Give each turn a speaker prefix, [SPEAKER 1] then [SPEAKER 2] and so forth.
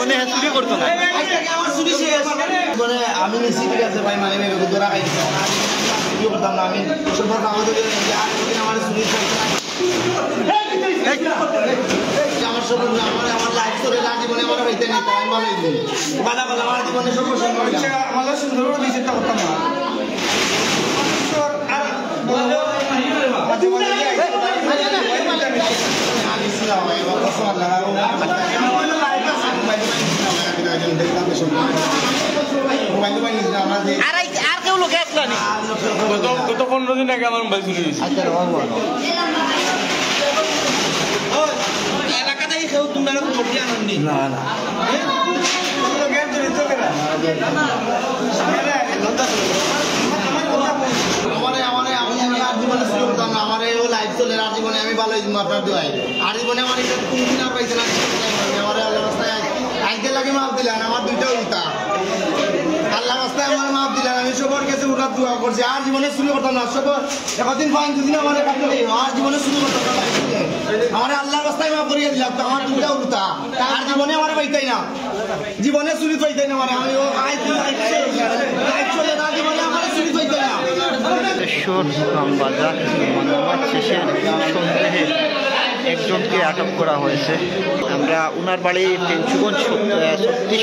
[SPEAKER 1] জীবনে চুরি করতো না।
[SPEAKER 2] আমি নিশ্চিত ঠিক আছে ভাই, মানে ধরা খাইছি করতাম না আমি, আমার চুরি আমার সব আমার লাইফ করে জীবনে আমার হইতে নেই, আমি ভালো বাধা বলে আমার জীবনে সব আমাদের সুন্দর করে দিয়েছে করতাম না।
[SPEAKER 1] আর কেউ লোকে আসলো না।
[SPEAKER 3] গত 15 দিন আগে আমার মোবাইল চুরি হয়েছে।
[SPEAKER 2] এলাকাতেই কেউ তোমরা ভর্তি আনন্দি না না আমার লাইফ চলে আর জীবনে আমি ভালো আপনার দোয়াই আর জীবনে আমার এটা কোনদিন আর পাইছে না। আমার আল্লাহ রাস্তায় আজকে লাগে মাফ দিলেন, আমার দুইটা উল্টা আল্লাহ রাস্তায় আমার মাফ দিলেন। আমি সবার কাছে উঠার দোয়া করছি, আর জীবনে শুরু করতাম না। সবার একদিন পাইন দুদিন আমার আর জীবনে শুরু করতাম না। আমার আল্লাহ রাস্তায় মাফ করিয়ে দিলাম, তো আমার দুইটা উল্টা আর জীবনে আমার পাইতাই না, জীবনে চুরি পাইতাই না। মানে আমি চলে না, জীবনে আমার চুরি পাইতাই না।
[SPEAKER 1] বাজার নামাজ শেষে সন্দেহে একজনকে আটক করা হয়েছে। আমরা উনার বাড়ি পেঞ্চুগঞ্জ 36